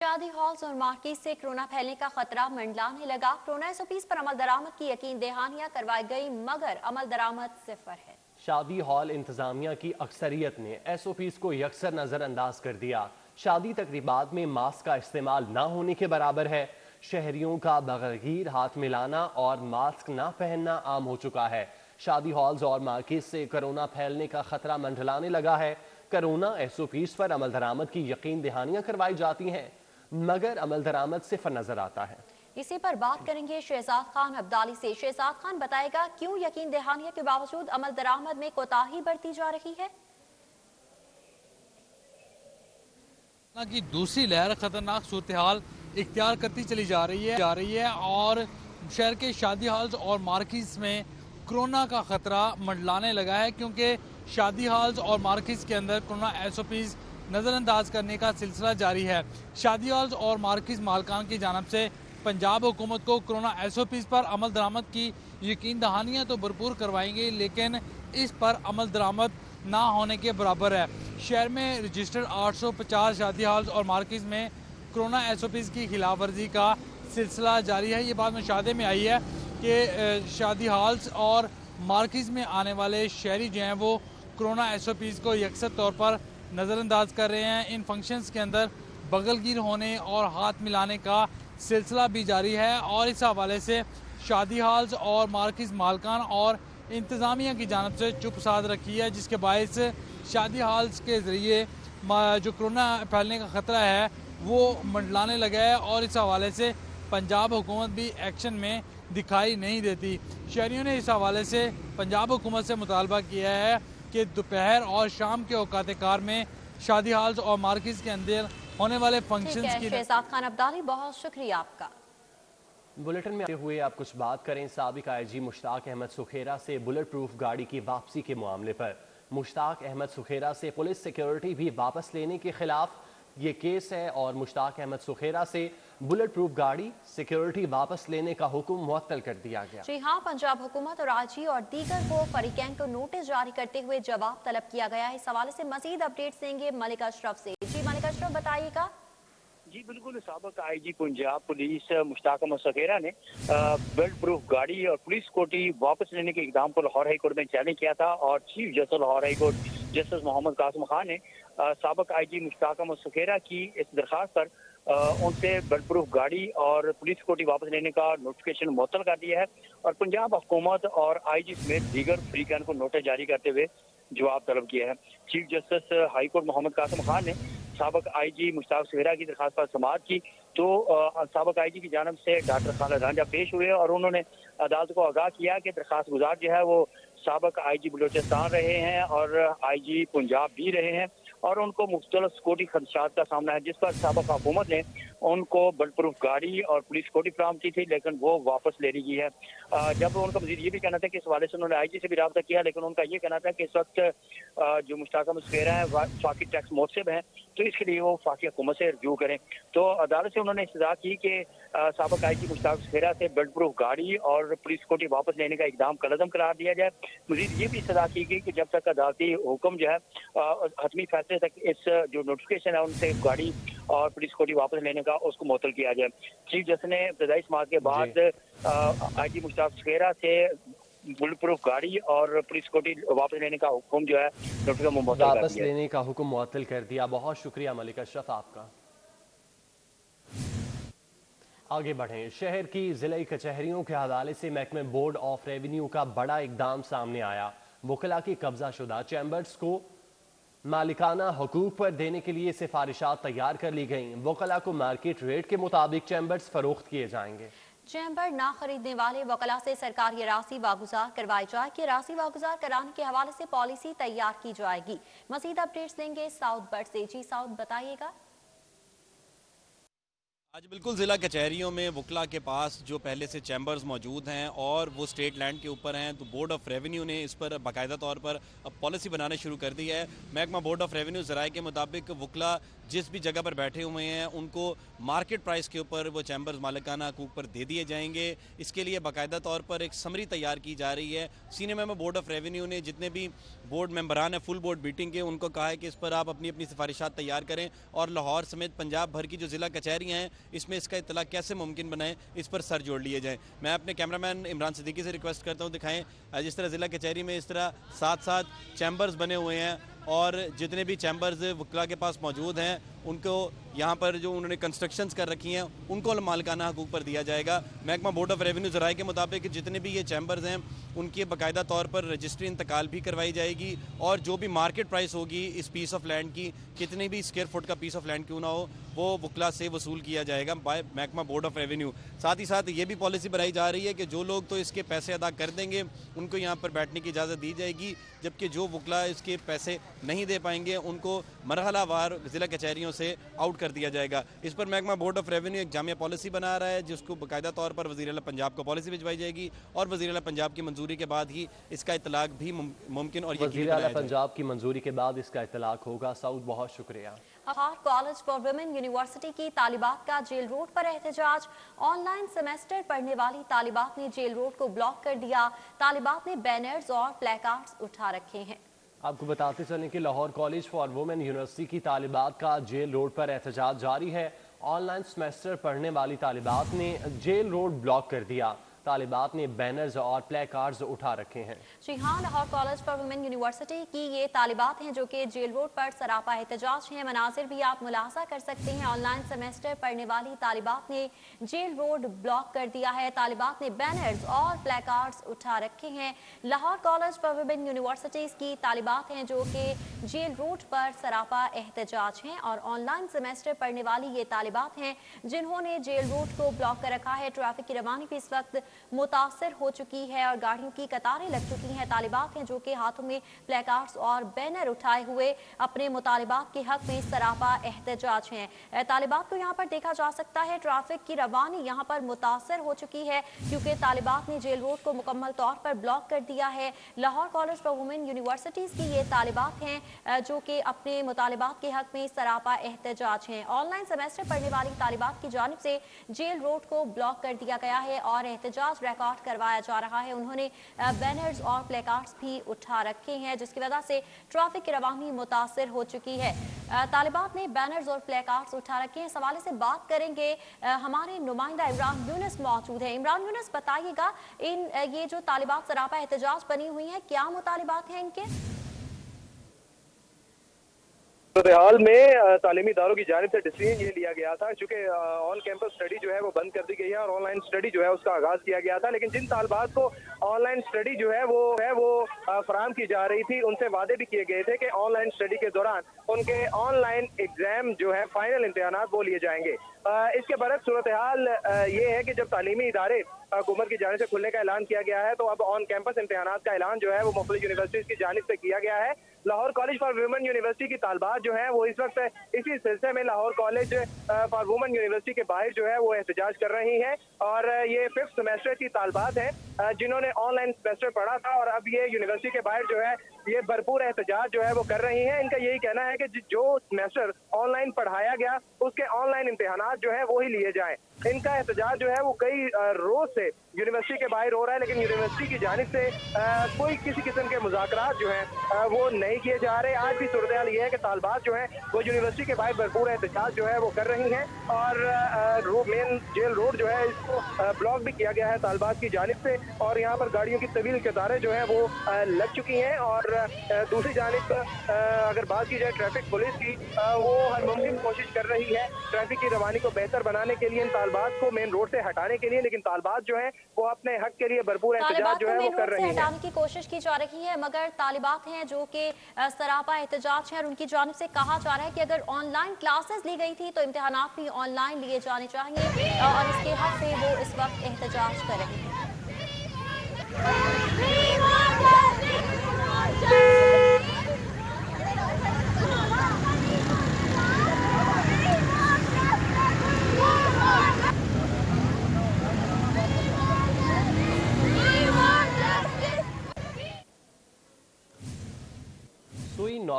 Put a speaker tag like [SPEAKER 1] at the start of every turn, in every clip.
[SPEAKER 1] शादी हॉल्स और मार्केट से कोरोना फैलने का खतरा मंडलाने लगा। कोरोना एसओपीज पर अमल दरामद की यकीन दहानियां करवाई गई, मगर अमल दरामद सिफर है।
[SPEAKER 2] शादी हॉल इंतजामिया की अक्सरियत ने एसओपीज को यकसर नजरअंदाज कर दिया। शादी तकरीबात में मास्क का इस्तेमाल ना होने के बराबर है। शहरियों का बगैर हाथ मिलाना और मास्क ना पहनना आम हो चुका है। शादी हॉल्स और मार्केट से कोरोना फैलने का खतरा मंडलाने लगा है। कोरोना एसओपीज पर अमल दरामद की यकीन दहानियां करवाई जाती हैं, मगर अमल दरामद सिफर नजर आता है।
[SPEAKER 1] इसी पर बात करेंगे शहजाद खान अब्दाली से। शहजाद खान बताएगा क्यों यकीन दहानिया के बावजूद अमल दरामद में कोताही बरती जा रही है।
[SPEAKER 3] की दूसरी लहर खतरनाक सूरत हाल इख्तियार करती चली जा रही है और शहर के शादी हॉल्स और मार्केट्स में कोरोना का खतरा मंडलाने लगा है, क्योंकि शादी हॉल्स और मार्केट्स के अंदर कोरोना एसओपीज नज़रअंदाज करने का सिलसिला जारी है। शादी हॉल्स और मार्केट्स मालकान की जानब से पंजाब हुकूमत को कोरोना एसओपीज पर अमल दरामद की यकीन दहानियाँ तो भरपूर करवाएंगे, लेकिन इस पर अमल दरामद ना होने के बराबर है। शहर में रजिस्टर्ड 850 शादी हॉल्स और मार्केट्स में कोरोना एसओपीज की खिलाफ वर्जी का सिलसिला जारी है। ये बात मुशाहदे में आई है कि शादी हॉल्स और मार्केट्स में आने वाले शहरी जो हैं वो कोरोना एसओपीज को यकसर तौर पर नज़रअंदाज कर रहे हैं। इन फंक्शंस के अंदर बगलगीर होने और हाथ मिलाने का सिलसिला भी जारी है और इस हवाले से शादी हॉल्स और मार्केट्स मालकान और इंतज़ामिया की जानब से चुप साध रखी है, जिसके बायस शादी हॉल्स के ज़रिए जो कोरोना फैलने का ख़तरा है वो मंडलाने लगा है और इस हवाले से पंजाब हुकूमत भी एक्शन में दिखाई नहीं देती। शहरियों ने इस हवाले से पंजाब हुकूमत से मुतालबा किया है कि दोपहर और शाम के औकात कार में शादी हॉल्स और मार्केट्स के अंदर होने वाले फंक्शंस की।
[SPEAKER 1] शहजाद खान अब्दाली, बहुत शुक्रिया आपका।
[SPEAKER 2] बुलेटिन में आते हुए आप कुछ बात करें साबिक आईजी मुश्ताक अहमद सुखेरा से बुलेट प्रूफ गाड़ी की वापसी के मामले पर। मुश्ताक अहमद सुखेरा से पुलिस सिक्योरिटी भी वापस लेने के खिलाफ ये केस है और मुश्ताक अहमद सुखेरा से बुलेट प्रूफ गाड़ी सिक्योरिटी वापस लेने का हुक्म मुअत्तल कर दिया गया।
[SPEAKER 1] जी हाँ, पंजाब हुकूमत और आईजी और दीगर को फरीकैन को नोटिस जारी करते हुए जवाब तलब किया गया है। इस हवाले से मजीद अपडेट्स देंगे मलिक अशरफ से। जी मलिक अशरफ, बताइएगा।
[SPEAKER 4] जी बिल्कुल, साबिक आईजी पंजाब पुलिस मुश्ताक अहमद सुखेरा ने बुलेट प्रूफ गाड़ी और पुलिस स्कूटी वापस लेने के इकदाम को लाहौर हाई कोर्ट में चैलेंज किया था और chief justice Lahore high court justice Mohammad Qasim Khan ने साबिक आईजी मुश्ताक अहमद सुखेरा की इस दरखास्त पर उनसे बुलेट प्रूफ गाड़ी और पुलिस स्कूटी वापस लेने का नोटिफिकेशन मुअत्तल कर दिया है और पंजाब हुकूमत और आईजी समेत दीगर फरीकान को नोटिस जारी करते हुए जवाब तलब किया है। Chief justice high court Mohammad Qasim Khan ने साबिक आईजी मुश्ताक सुखेरा की दरखास्त पर समाअत की तो साबिक आईजी की जानब से डॉक्टर खालिद रांझा पेश हुए और उन्होंने अदालत को आगाह किया कि दरखास्त गुजार जो है वो साबिक आईजी बलूचिस्तान रहे हैं और आईजी पंजाब भी रहे हैं और उनको मुख्तलिफ सिक्योरिटी खदशात का सामना है, जिस पर साबिक हुकूमत ने उनको बुलेट प्रूफ गाड़ी और पुलिस स्कूटी फराहम की थी, लेकिन वो वापस ले ली है। जब उनका मजीद ये भी कहना था कि इस हवाले से उन्होंने आईजी से भी रब्ता किया, लेकिन उनका ये कहना था कि इस वक्त जो मुश्ताक अहमद सुखेरा है फाकी टैक्स मोहतसिब हैं, तो इसके लिए वो फाकी हुकूमत से रिव्यू करें। तो अदालत से उन्होंने इस्तदा की कि साबिक आईजी मुश्ताक सुखेरा से बुलेट प्रूफ गाड़ी और पुलिस स्कूटी वापस लेने का इकदाम कलअदम करार दिया जाए। मजीद ये भी इस्तदा की गई कि जब तक अदालती हुक्म जो है हतमी फैसले तक इस जो नोटिफिकेशन है उनसे गाड़ी और पुलिस स्कूटी वापस लेने का उसको मुअत्तल किया जाए। चीफ जस्टिस ने इब्तदाई समाअत के बाद आईजी मुश्ताक सुखेरा से बुलेट प्रूफ गाड़ी और पुलिस स्कूटी वापस लेने का हुक्म जो है नोटिफिकेशन
[SPEAKER 2] वापस लेने का हुक्म मुअत्तल कर दिया। बहुत शुक्रिया मलिक अशरफ आपका। आगे बढ़ें। शहर की जिला कचहरियों के हवाले से महकमे बोर्ड ऑफ रेवेन्यू का बड़ा इकदाम सामने आया। वकला की कब्जा शुदा चैम्बर्स को मालिकाना हकूक पर देने के लिए सिफारिशात तैयार कर ली गईं। वकला को मार्केट रेट के मुताबिक चैम्बर्स फरोख्त किए जाएंगे।
[SPEAKER 1] चैम्बर ना खरीदने वाले वकला से सरकारी राशि वागुजार करवाई जाए कि राशि वागुजार कराने के हवाले से पॉलिसी तैयार की जाएगी। मजीद अपडेट्स देंगे साउथ बर्ड से। जी साउथ, बताइएगा।
[SPEAKER 5] आज बिल्कुल ज़िला कचहरियों में वकला के पास जो पहले से चैम्बर्स मौजूद हैं और वो स्टेट लैंड के ऊपर हैं, तो बोर्ड ऑफ रेवेन्यू ने इस पर बाकायदा तौर पर अब पॉलिसी बनाना शुरू कर दी है। महकमा बोर्ड ऑफ रेवेन्यू ज़राए के मुताबिक वकला जिस भी जगह पर बैठे हुए हैं उनको मार्केट प्राइस के ऊपर वो चैम्बर्स मालिकाना हकूक पर दे दिए जाएंगे। इसके लिए बाकायदा तौर पर एक समरी तैयार की जा रही है। Senior member board of revenue ने जितने भी बोर्ड मेंबरान हैं फुल बोर्ड मीटिंग के, उनको कहा है कि इस पर आप अपनी अपनी सिफारिशात तैयार करें और लाहौर समेत पंजाब भर की जो ज़िला कचहरियाँ हैं इसमें इसका इत्तला कैसे मुमकिन बनाएं, इस पर सर जोड़ लिए जाएँ। मैं अपने कैमरामैन इमरान सिद्दीकी से रिक्वेस्ट करता हूँ दिखाएँ जिस तरह ज़िला कचहरी में इस तरह साथ साथ चैम्बर्स बने हुए हैं और जितने भी चैम्बर्स वकला के पास मौजूद हैं उनको यहाँ पर जो उन्होंने कंस्ट्रक्शंस कर रखी हैं उनको मालिकाना हकूक पर दिया जाएगा। महकमा बोर्ड ऑफ रेवेन्यू ज़राए के मुताबिक जितने भी ये चैम्बर्स हैं उनकी बाकायदा तौर पर रजिस्ट्री इंतकाल भी करवाई जाएगी और जो भी मार्केट प्राइस होगी इस पीस ऑफ लैंड की, कितनी भी स्क्वायर फुट का पीस ऑफ लैंड क्यों ना हो, वो वकला से वसूल किया जाएगा बाय महकमा बोर्ड ऑफ रेवेन्यू। साथ ही साथ ये भी पॉलिसी बनाई जा रही है कि जो लोग तो इसके पैसे अदा कर देंगे उनको यहाँ पर बैठने की इजाज़त दी जाएगी, जबकि जो वकला इसके पैसे नहीं दे पाएंगे उनको मरहलावार ज़िला कचहरियों से आउट कर दिया जाएगा। इस पर महकमा बोर्ड ऑफ रेवेन्यू एक जामिया पॉलिसी बना रहा है जिसको बाकायदा तौर पर वज़ीर आला पंजाब को पॉलिसी भिजवाई जाएगी और वज़ीर आला पंजाब की मंजूरी के बाद ही इसका इतलाक भी मुमकिन और
[SPEAKER 2] वज़ीर आला पंजाब की मंजूरी के बाद इसका इतलाक होगा। सऊद, बहुत शुक्रिया।
[SPEAKER 1] Lahore college for women university की तालिबात का जेल रोड पर एहतजाज। ऑनलाइन सेमेस्टर पढ़ने वाली तालिबात ने जेल रोड को ब्लॉक कर दिया। तालिबात ने बैनर्स और प्लेकार्ड्स उठा रखे हैं।
[SPEAKER 2] आपको बताते चलें कि Lahore college for women university की तालिबात का जेल रोड पर एहतजाज जारी है। ऑनलाइन सेमेस्टर पढ़ने वाली तालिबात ने जेल रोड ब्लॉक कर दिया। तालिबात ने बैनर्स और प्ले कार्ड्स उठा रखे हैं।
[SPEAKER 1] जी हाँ, Lahore college for women university की ये तालिबात हैं जो कि जेल रोड पर सरापा एहतजाज हैं। मनाजिर भी आप मुलाहजा कर सकते हैं। ऑनलाइन सेमेस्टर पढ़ने वाली तालिबात ने जेल रोड ब्लॉक कर दिया है। तालिबात ने बैनर्स और प्ले कार्ड्स उठा रखे हैं। Lahore college for women university की तालिबात हैं जो कि जेल रोड पर सरापा एहतजाज हैं और ऑनलाइन सेमेस्टर पढ़ने वाली ये तालिबात हैं जिन्होंने जेल रोड को ब्लॉक कर रखा है। ट्रैफिक की रवानी भी इस वक्त मुतासर हो चुकी है और गाड़ियों की कतारें लग चुकी हैं। तालिबात हैं जो कि हाथों में प्लेकार्ड्स और बैनर उठाए हुए अपने मुतालिबात के हक में सरापा एहतजाज हैं। तालिबात को यहाँ पर देखा जा सकता है। ट्रैफिक की रवानी यहाँ पर मुतासर हो चुकी है क्योंकि तालिबात ने जेल रोड को मुकम्मल तौर पर ब्लॉक कर दिया है। Lahore college for women universities की ये तालिबात हैं जो कि अपने मुतालिबात के हक में सरापा एहतजाज हैं। ऑनलाइन सेमेस्टर पढ़ने वाली तालिबात की जानिब से जेल रोड को ब्लॉक कर दिया गया है और एहतजाज रिकॉर्ड करवाया जा रहा है। उन्होंने बैनर्स और प्लेकार्ड्स भी उठा रखे हैं जिसकी वजह से ट्रैफिक की रवानी मुतासर हो चुकी है। तालिबात ने बैनर्स और प्लेकार्ड्स उठा रखे हैं। इस हवाले से बात करेंगे, हमारे नुमाइंदा इमरान यूनुस मौजूद है। इमरान यूनुस, बताइएगा ये जो तालिबात सरापा एहतजाज बनी हुई है, क्या मुतालिबात हैं इनके?
[SPEAKER 6] हाल में तालीमी इदारों की जानिब से डिसीजन ये लिया गया था चूँकि ऑन कैंपस स्टडी जो है वो बंद कर दी गई है और ऑनलाइन स्टडी जो है उसका आगाज किया गया था, लेकिन जिन तालिबात को ऑनलाइन स्टडी जो है वो फराहम की जा रही थी उनसे वादे भी किए गए थे कि ऑनलाइन स्टडी के दौरान उनके ऑनलाइन एग्जाम जो है फाइनल इम्तिहानात वो लिए जाएंगे। इसके बरक्स सूरत हाल ये है कि जब तालीमी इदारे हुकूमत की जानिब से खुलने का ऐलान किया गया है तो अब ऑन कैंपस इम्तिहानात का ऐलान जो है वो मुख्तलिफ यूनिवर्सिटीज की जानिब से किया गया है। Lahore college for women university की तालिबात जो है वो इस वक्त इसी सिलसिले में Lahore college for women university के बाहर जो है वो एहतजाज कर रही हैं और ये 5th सेमेस्टर की तालिबात हैं जिन्होंने ऑनलाइन सेमेस्टर पढ़ा था और अब ये यूनिवर्सिटी के बाहर जो है ये भरपूर एहतजाज जो है वो कर रही हैं। इनका यही कहना है कि जो सेमेस्टर ऑनलाइन पढ़ाया गया उसके ऑनलाइन इम्तिहानात जो है वो ही लिए जाएं। इनका एहतजाज जो है वो कई रोज से यूनिवर्सिटी के बाहर हो रहा है, लेकिन यूनिवर्सिटी की जानिब से कोई किसी किस्म के मुज़ाकरात जो हैं वो नहीं किए जा रहे। आज भी सूरत हाल ये है कि तालिबात जो है वो यूनिवर्सिटी के बाहर भरपूर एहतजाज जो है वो कर रही हैं और मेन जेल रोड जो है इसको ब्लॉक भी किया गया है तालिबात की जानिब से और यहाँ पर गाड़ियों की तवील कतारें जो है वो लग चुकी हैं। और दूसरी जानिब अगर बात की जाए ट्रैफिक पुलिस की, वो हर मुमकिन कोशिश कर रही है ट्रैफिक की रवानी को बेहतर बनाने के लिए, तालिबात को मेन रोड से हटाने के लिए, लेकिन तालिबात जो है वो अपने हक के लिए भरपूर एहतजाज जो है वो कर रही है।
[SPEAKER 1] हटाने की कोशिश की जा रही है मगर तालिबात हैं जो कि सरापा एहतजाज है और उनकी जानिब से कहा जा रहा है कि अगर ऑनलाइन क्लासेस ली गई थी तो इम्तिहानात भी ऑनलाइन लिए जाने चाहिए और इसके हक से वो इस वक्त एहतजाज कर रहे हैं।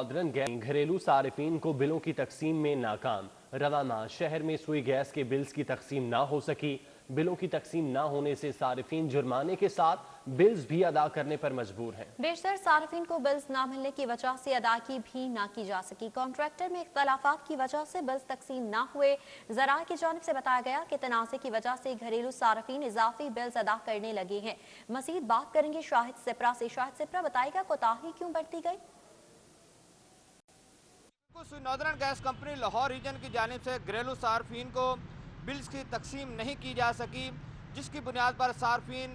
[SPEAKER 2] नॉर्दर्न गैस घरेलू सार्फिन को बिलों की तकसीम में नाकाम। रवा माह शहर में सुई गैस के बिल्स की तकसीम ना हो सकी। बिलों की तकसीम ना होने से सार्फिन जुर्माने के साथ बिल्स भी अदा करने पर मजबूर हैं।
[SPEAKER 1] बेशतर सार्फिन को बिल्स ना मिलने की वजह से अदायगी भी ना की जा सकी। कॉन्ट्रैक्टर में इख्तलाफात की वजह से बिल्स तकसीम ना हुए। ज़राए की जानिब से बताया गया कि तनाज़े की वजह से घरेलू सार्फिन इजाफी बिल्स अदा करने लगे हैं। मजीद बात करेंगे शाहिद सिप्रा से। शाहिद सिप्रा, बताएगा कोताही क्यों बरती गई?
[SPEAKER 7] Northern gas company Lahore region की जानिब से घरेलू सार्फिन को बिल्स की तकसीम नहीं की जा सकी, जिसकी बुनियाद पर सार्फिन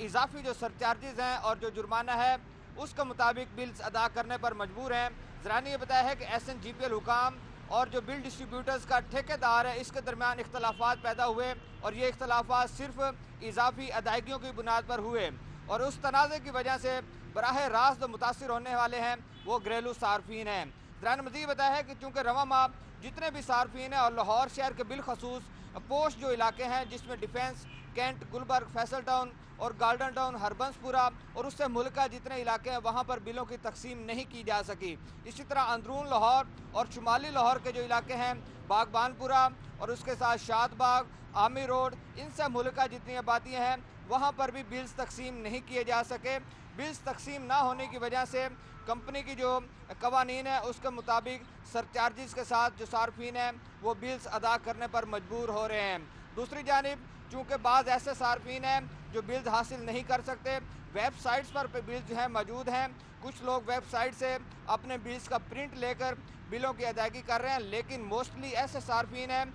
[SPEAKER 7] इजाफी जो सरचार्जेस हैं और जो जुर्माना है उसके मुताबिक बिल्स अदा करने पर मजबूर हैं। ज़रा ने ये बताया है कि SNGPL हुकाम और जो बिल डिस्ट्रीब्यूटर्स का ठेकेदार है इसके दरमियान इख्तलाफात पैदा हुए और ये इख्तलाफात सिर्फ इजाफी अदायगियों की बुनियाद पर हुए और उस तनाज़े की वजह से बराह रास्त मुतासिर होने वाले हैं वो घरेलू सार्फिन हैं। ज़रा ने मज़ीद बताया है कि चूँकि रवा माह जितने भी सार्फिन हैं और लाहौर शहर के बिलखसूस पोस्ट जो इलाके हैं जिसमें Defence, Cantt, Gulberg, Faisal Town और गार्डन टाउन, हरबंसपुरा और उससे मुल्का जितने इलाके हैं वहाँ पर बिलों की तकसीम नहीं की जा सकी। इसी तरह अंदरून लाहौर और शुमाली लाहौर के जो इलाके हैं बागबानपुरा और उसके साथ शादबाग, आमी रोड, इनसे मुल्का जितनी आबादियाँ हैं वहाँ पर भी बिल्स तकसीम नहीं किए जा सके। बिल्स तकसीम ना होने की वजह से कंपनी की जो कवानीन है उसके मुताबिक सरचार्जेस के साथ जो सार्फिन हैं वो बिल्स अदा करने पर मजबूर हो रहे हैं। दूसरी जानिब चूँकि बाज़ ऐसे सार्फिन हैं जो बिल्स हासिल नहीं कर सकते, वेबसाइट्स पर बिल्स जो हैं मौजूद हैं। कुछ लोग वेबसाइट से अपने बिल्स का प्रिंट लेकर बिलों की अदायगी कर रहे हैं, लेकिन मोस्टली ऐसे सार्फिन हैं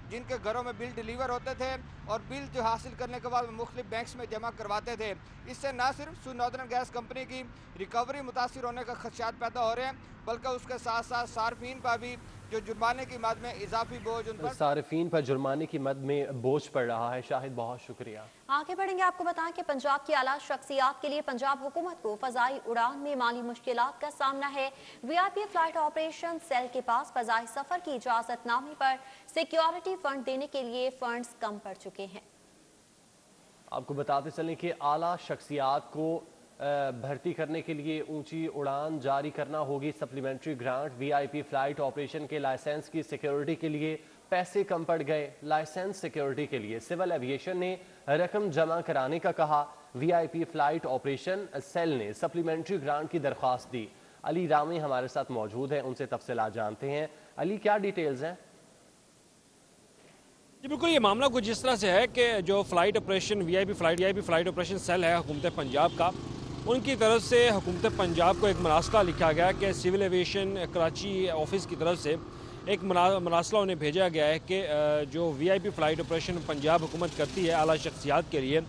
[SPEAKER 7] जिनके घरों में बिल डिलीवर होते थे और बिल जो हासिल करने के बाद मुख्तलिफ बैंक्स में जमा करवाते थे। इससे न सिर्फ नॉर्दर्न गैस कंपनी की रिकवरी मुतासिर होने का खदशात पैदा हो रहे हैं, बल्कि उसके साथ साथ सार्फिन पर भी जो जुर्माने की मद में इजाफी बोझ उन पर
[SPEAKER 2] सार्फिन पर जुर्माने की मद में बोझ पड़ रहा है। शाहिद, बहुत शुक्रिया।
[SPEAKER 1] आगे बढ़ेंगे, आपको बताएं कि पंजाब की आला शख्सियात के लिए पंजाब हुकूमत को फजाई उड़ान में माली मुश्किलात का सामना है। VIP फ्लाइट ऑपरेशन सेल के पास फजाई सफर की इजाजतनामे पर सिक्योरिटी फंड देने के लिए फंड्स कम पड़ चुके हैं।
[SPEAKER 2] आपको बताते चलें कि आला शख्सियात को भर्ती करने के लिए ऊंची उड़ान जारी करना होगी। Supplementary grant VIP flight operation के लाइसेंस की सिक्योरिटी के लिए पैसे कम पड़ गए। लाइसेंस सिक्योरिटी के लिए सिविल एविएशन ने रकम जमा कराने का कहा। VIP फ्लाइट ऑपरेशन सेल ने सप्लीमेंट्री ग्रांट की दरख्वास्त दी। अली रामी हमारे साथ मौजूद हैं, उनसे तफसीलात जानते हैं। अली, क्या डिटेल्स हैं?
[SPEAKER 8] जी बिल्कुल, ये मामला कुछ इस तरह से है कि जो flight operation VIP flight operation cell है हुकूमत पंजाब का, उनकी तरफ से हुकूमत पंजाब को एक मरासला लिखा गया कि सिविल एविएशन कराची ऑफिस की तरफ से एक मरासला उन्हें भेजा गया है कि जो VIP फ्लाइट ऑपरेशन पंजाब हुकूमत करती है आला शख्सियात के लिए,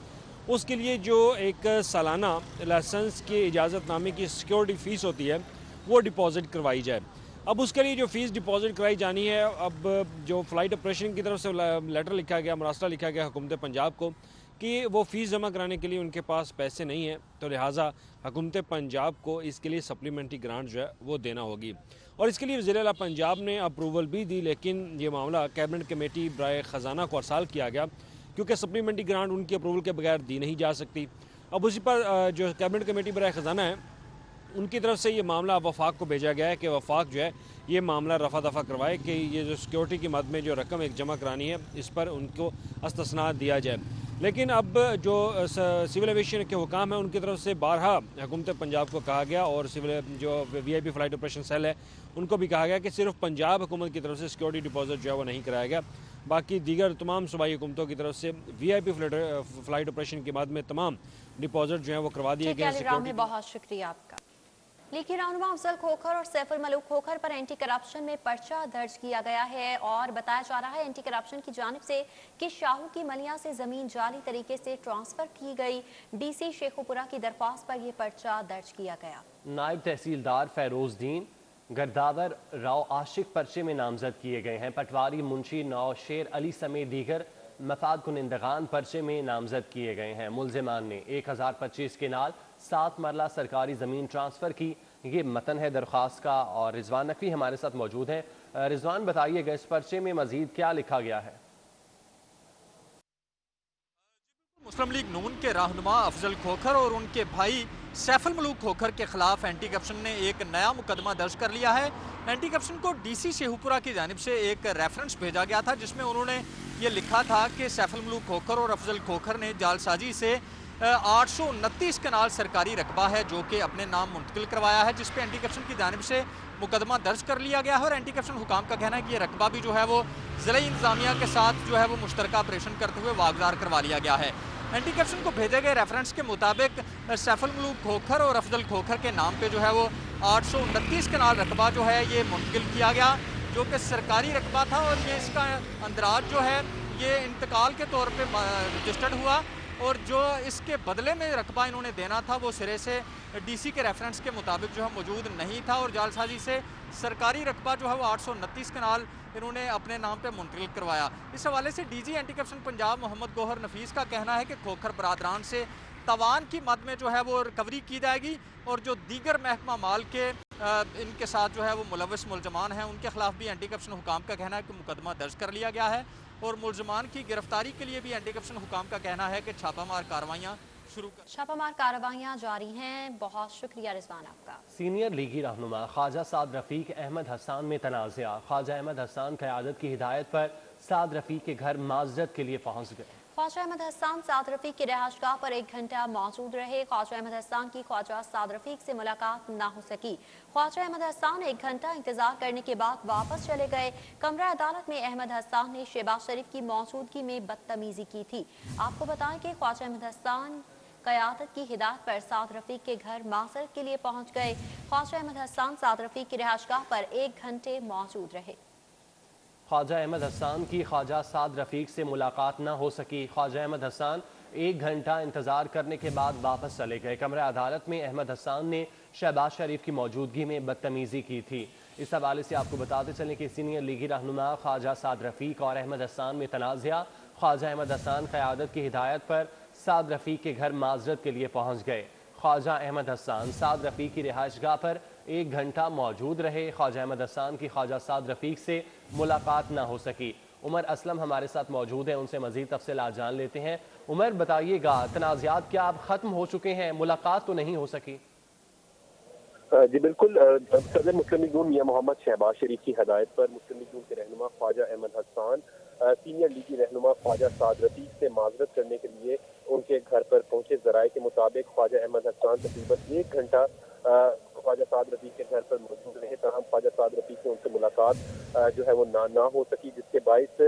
[SPEAKER 8] उसके लिए जो एक सालाना लाइसेंस के इजाज़तनामे की सिक्योरिटी फ़ीस होती है वो डिपॉज़िट करवाई जाए। अब उसके लिए जो फ़ीस डिपॉज़िट कराई जानी है, अब जो फ़्लाइट ऑपरेशन की तरफ से लेटर लिखा गया, मरासला लिखा गया हुकूमत पंजाब को कि वो फ़ीस जमा कराने के लिए उनके पास पैसे नहीं है, तो लिहाजा हुकूमत पंजाब को इसके लिए सप्लीमेंट्री ग्रांट जो है वो देना होगी। और इसके लिए वज़ीर आला पंजाब ने अप्रूवल भी दी, लेकिन ये मामला कैबिनेट कमेटी बराए ख़जाना को अरसाल किया गया क्योंकि सप्लीमेंट्री ग्रांट उनकी अप्रूवल के बगैर दी नहीं जा सकती। अब उसी पर जो कैबिनेट कमेटी बराए ख़जाना है उनकी तरफ से ये मामला वफाक को भेजा गया है कि वफाक जो है ये मामला रफा दफा करवाए कि ये जो सिक्योरिटी की मद में जो रकम एक जमा करानी है इस पर उनको इस्तिस्ना दिया जाए। लेकिन अब जो सिविल एविएशन के हुकाम है उनकी तरफ से बारहा हुकूमत पंजाब को कहा गया और सिविल जो VIP फ्लाइट ऑपरेशन सेल है उनको भी कहा गया कि सिर्फ पंजाब हुकूमत की तरफ से सिक्योरिटी डिपॉजिट जो है वो नहीं कराया गया, बाकी दीगर तमाम सूबाई हुकूमतों की तरफ से VIP फ्लाइट ऑपरेशन के बाद में तमाम डिपॉजिट जो है वो करवा दिए गए।
[SPEAKER 1] बहुत शुक्रिया आपका। लीकी रहनुमा अफजल खोखर और सैफुल मलूक खोखर पर एंटी करप्शन में पर्चा दर्ज किया गया है और बताया जा रहा है एंटी करप्शन की जानिब से कि शाहू की मलिया से जमीन जाली तरीके से ट्रांसफर की गई। DC शेखुपुरा की दरख्वास्त पर यह पर्चा दर्ज किया गया।
[SPEAKER 2] नायब तहसीलदार फैरोजदीन गर्दावर राव आशिक पर्चे में नामजद किए गए हैं। पटवारी मुंशी नौशेर अली समेत दीगर मफाद कुनिंदगान पर्चे में नामजद किए गए हैं। मुलजिमान ने 1025 के नाल 7 मरला सरकारी ज़मीन ट्रांसफ़र की। ये मतन है दरख्वास्त का और रिजवान नकवी हमारे साथ मौजूद हैं। रिजवान, बताइएगा इस पर्चे में मजीद क्या लिखा गया है?
[SPEAKER 9] मुस्लिम लीग नून के रहनुमा अफजल खोखर और उनके भाई سیف الملوک کھوکھر کے خلاف اینٹی کرپشن نے ایک نیا مقدمہ درج کر لیا ہے۔ اینٹی کرپشن کو ڈی سی شیخوپورہ کی جانب سے ایک ریفرنس بھیجا گیا تھا جس میں انہوں نے یہ لکھا تھا کہ سیف الملوک کھوکھر اور افضل کھوکھر نے جعل سازی سے 829 کنال سرکاری رقبہ ہے جو کہ اپنے نام منتقل کروایا ہے، جس پہ اینٹی کرپشن کی جانب سے مقدمہ درج کر لیا گیا ہے۔ اور اینٹی کرپشن حکام کا کہنا ہے کہ یہ رقبہ بھی جو ہے وہ ضلعی انتظامیہ کے ساتھ جو ہے وہ مشترکہ آپریشن کرتے ہوئے واگزار کروا لیا گیا ہے۔ اینٹی کرپشن کو بھیجے گئے ریفرنس کے مطابق سیف الملوک کھوکھر اور افضل کھوکھر کے نام پہ جو ہے وہ 829 کنال رقبہ جو ہے یہ منتقل کیا گیا، جو کہ سرکاری رقبہ تھا، اور یہ اس کا اندراج جو ہے یہ انتقال کے طور پہ رجسٹرڈ ہوا، اور جو اس کے بدلے میں رقبہ انہوں نے دینا تھا وہ سرے سے ڈی سی کے ریفرنس کے مطابق جو ہے موجود نہیں تھا، اور جعل سازی سے سرکاری رقبہ جو ہے وہ 829 کنال انہوں نے اپنے نام پہ منتقل کروایا۔ اس حوالے سے D G anti corruption Punjab Muhammad Gohar Nafees کا کہنا ہے کہ کھوکھر برادران سے تاوان کی مد میں جو ہے وہ ریکوری کی جائے گی، اور جو دیگر محکمہ مال کے ان کے ساتھ جو ہے وہ ملوث ملزمان ہیں ان کے خلاف بھی اینٹی کرپشن حکام کا کہنا ہے کہ مقدمہ درج کر لیا گیا ہے، اور ملزمان کی گرفتاری کے لیے بھی اینٹی کرپشن حکام کا کہنا ہے کہ چھاپہ مار کارروائیاں شروع کر
[SPEAKER 1] چھاپہ مار کارروائیاں جاری ہیں۔ بہت شکریہ رضوان آپ کا۔
[SPEAKER 2] سینئر لیگی رہنما خواجہ سعد رفیق احمد حسان میں تنازعہ، خواجہ احمد حسان قیادت کی ہدایت پر سعد رفیق کے گھر معذرت کے لیے پہنچ گئے۔
[SPEAKER 1] خواجہ احمد حسان سعد رفیق کی رہائش گاہ پر 1 گھنٹہ موجود رہے۔ خواجہ احمد حسان کی خواجہ سعد رفیق سے ملاقات نہ ہو سکی۔ خواجہ احمد حسان 1 گھنٹہ انتظار کرنے کے بعد واپس چلے گئے۔ کمرہ عدالت میں احمد حسان نے شہباز شریف کی موجودگی میں بدتمیزی کی تھی۔ آپ کو بتائیں کہ خواجہ احمد حسان قیادت کی ہدایت پر سعد رفیق کے گھر معذرت کے لیے پہنچ گئے۔ خواجہ احمد حسان سعد رفیق کی رہائش گاہ پر 1 گھنٹے موجود رہے۔
[SPEAKER 2] خواجہ احمد حسان کی خواجہ سعد رفیق سے ملاقات نہ ہو سکی۔ خواجہ احمد حسان 1 گھنٹہ انتظار کرنے کے بعد واپس چلے گئے۔ کمرہ عدالت میں احمد حسان نے شہباز شریف کی موجودگی میں بدتمیزی کی تھی۔ اس حوالے سے آپ کو بتاتے چلیں کہ سینئر لیگی رہنما خواجہ سعد رفیق اور احمد حسان میں تنازعہ، خواجہ احمد حسان قیادت کی ہدایت پر سعد رفیق کے گھر معذرت کے لیے پہنچ گئے۔ خواجہ احمد حسان سعد رفیق کی رہائش گاہ پر 1 گھنٹہ موجود رہے۔ خواجہ احمد حسان کی خواجہ سعد رفیق سے ملاقات نہ ہو سکی۔ عمر اسلم ہمارے ساتھ موجود ہیں، ان سے مزید تفصیلات جان لیتے ہیں۔ عمر بتائیے گا، تنازعات کیا اب ختم ہو چکے ہیں؟ ملاقات تو نہیں ہو سکی؟
[SPEAKER 10] جی بالکل، صدر مسلم لیگ نون میاں محمد شہباز شریف کی ہدایت پر مسلم لیگ نون کے رہنما خواجہ احمد حسان سینئر لیگی رہنما خواجہ سعد رفیق سے معذرت کرنے کے لیے ان کے گھر پر پہنچے۔ ذرائع کے مطابق خواجہ احمد حسان تقریباً 1 گھنٹہ خواجہ سعد رفیق کے گھر پر موجود رہے، تاہم خواجہ سعد رفیق سے ان سے ملاقات جو ہے وہ نہ ہو سکی، جس کے باعث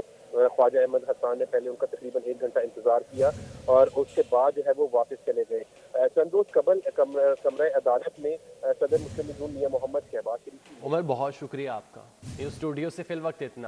[SPEAKER 10] خواجہ احمد حسان نے پہلے ان کا تقریباً 1 گھنٹہ انتظار کیا اور اس کے بعد جو ہے وہ واپس چلے گئے۔ چند روز قبل کمرہ عدالت میں صدر مسلم لیگ نون میاں محمد شہباز شریف۔
[SPEAKER 2] عمر بہت شکریہ آپ کا، اسٹوڈیو سے فی الوقت اتنا۔